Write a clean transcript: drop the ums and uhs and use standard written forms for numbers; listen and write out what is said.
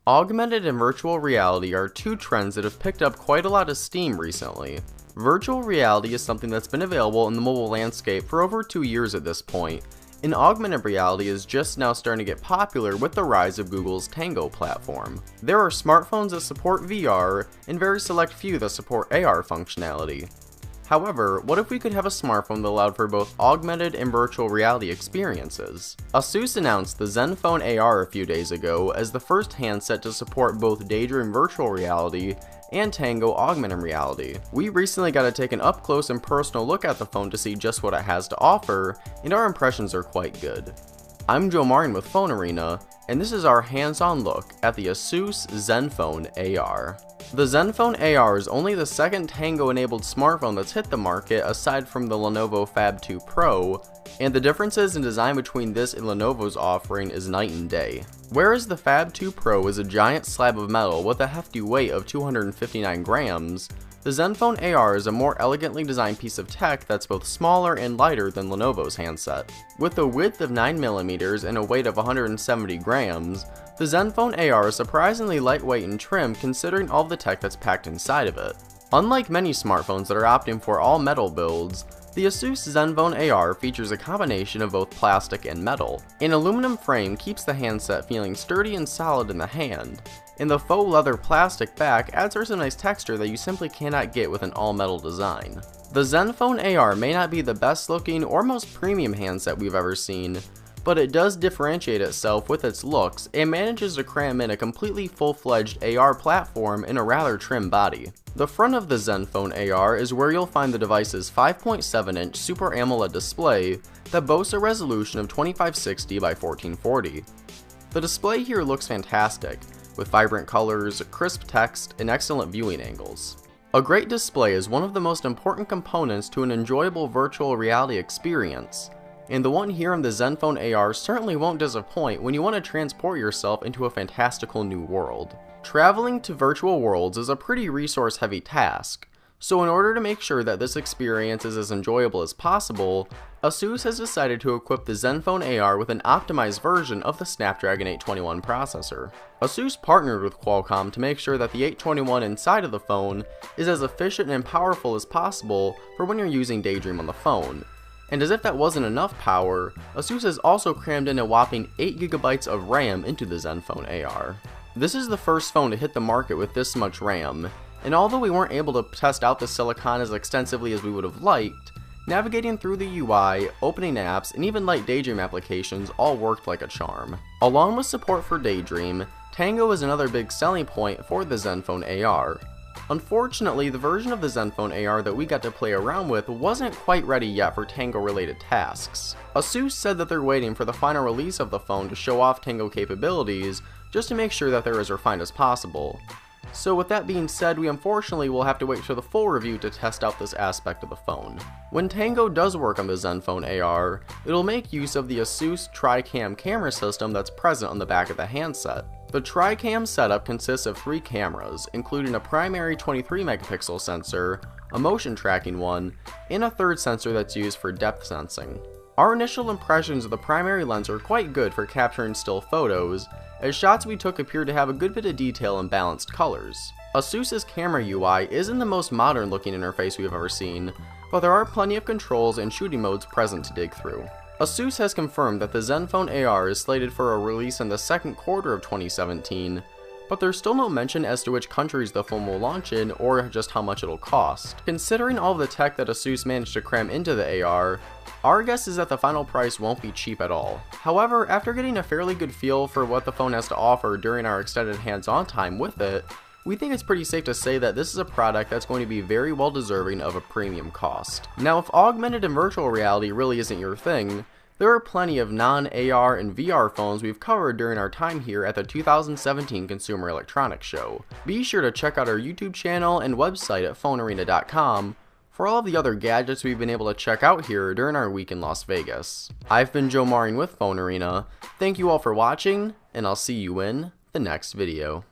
Augmented and virtual reality are two trends that have picked up quite a lot of steam recently. Virtual reality is something that's been available in the mobile landscape for over 2 years at this point, and augmented reality is just now starting to get popular with the rise of Google's Tango platform. There are smartphones that support VR, and very select few that support AR functionality. However, what if we could have a smartphone that allowed for both augmented and virtual reality experiences? Asus announced the Zenfone AR a few days ago as the first handset to support both Daydream virtual reality and Tango augmented reality. We recently got to take an up-close and personal look at the phone to see just what it has to offer, and our impressions are quite good. I'm Joe Martin with Phone Arena, and this is our hands-on look at the Asus Zenfone AR. The Zenfone AR is only the second Tango-enabled smartphone that's hit the market aside from the Lenovo Fab 2 Pro, and the differences in design between this and Lenovo's offering is night and day. Whereas the Fab 2 Pro is a giant slab of metal with a hefty weight of 259 grams, the Zenfone AR is a more elegantly designed piece of tech that's both smaller and lighter than Lenovo's handset. With a width of 9mm and a weight of 170 grams, the Zenfone AR is surprisingly lightweight and trim considering all the tech that's packed inside of it. Unlike many smartphones that are opting for all metal builds, the Asus Zenfone AR features a combination of both plastic and metal. An aluminum frame keeps the handset feeling sturdy and solid in the hand, and the faux leather plastic back adds some nice texture that you simply cannot get with an all-metal design. The Zenfone AR may not be the best looking or most premium handset we've ever seen, but it does differentiate itself with its looks and manages to cram in a completely full-fledged AR platform in a rather trim body. The front of the Zenfone AR is where you'll find the device's 5.7-inch Super AMOLED display that boasts a resolution of 2560 by 1440. The display here looks fantastic, with vibrant colors, crisp text, and excellent viewing angles. A great display is one of the most important components to an enjoyable virtual reality experience, and the one here on the Zenfone AR certainly won't disappoint when you want to transport yourself into a fantastical new world. Traveling to virtual worlds is a pretty resource-heavy task, so in order to make sure that this experience is as enjoyable as possible, Asus has decided to equip the Zenfone AR with an optimized version of the Snapdragon 821 processor. Asus partnered with Qualcomm to make sure that the 821 inside of the phone is as efficient and powerful as possible for when you're using Daydream on the phone. And as if that wasn't enough power, Asus has also crammed in a whopping 8GB of RAM into the Zenfone AR. This is the first phone to hit the market with this much RAM, and although we weren't able to test out the silicon as extensively as we would have liked, navigating through the UI, opening apps, and even light Daydream applications all worked like a charm. Along with support for Daydream, Tango is another big selling point for the Zenfone AR. Unfortunately, the version of the Zenfone AR that we got to play around with wasn't quite ready yet for Tango-related tasks. Asus said that they're waiting for the final release of the phone to show off Tango capabilities, just to make sure that they're as refined as possible. So with that being said, we unfortunately will have to wait for the full review to test out this aspect of the phone. When Tango does work on the Zenfone AR, it'll make use of the Asus Tri-Cam camera system that's present on the back of the handset. The Tri-Cam setup consists of 3 cameras, including a primary 23-megapixel sensor, a motion tracking one, and a third sensor that's used for depth sensing. Our initial impressions of the primary lens are quite good for capturing still photos, as shots we took appear to have a good bit of detail and balanced colors. Asus's camera UI isn't the most modern looking interface we've ever seen, but there are plenty of controls and shooting modes present to dig through. Asus has confirmed that the Zenfone AR is slated for a release in the second quarter of 2017, but there's still no mention as to which countries the phone will launch in or just how much it'll cost. Considering all of the tech that Asus managed to cram into the AR, our guess is that the final price won't be cheap at all. However, after getting a fairly good feel for what the phone has to offer during our extended hands-on time with it, we think it's pretty safe to say that this is a product that's going to be very well deserving of a premium cost. Now, if augmented and virtual reality really isn't your thing, there are plenty of non-AR and VR phones we've covered during our time here at the 2017 Consumer Electronics Show. Be sure to check out our YouTube channel and website at phonearena.com for all of the other gadgets we've been able to check out here during our week in Las Vegas. I've been Joe Martin with Phone Arena. Thank you all for watching, and I'll see you in the next video.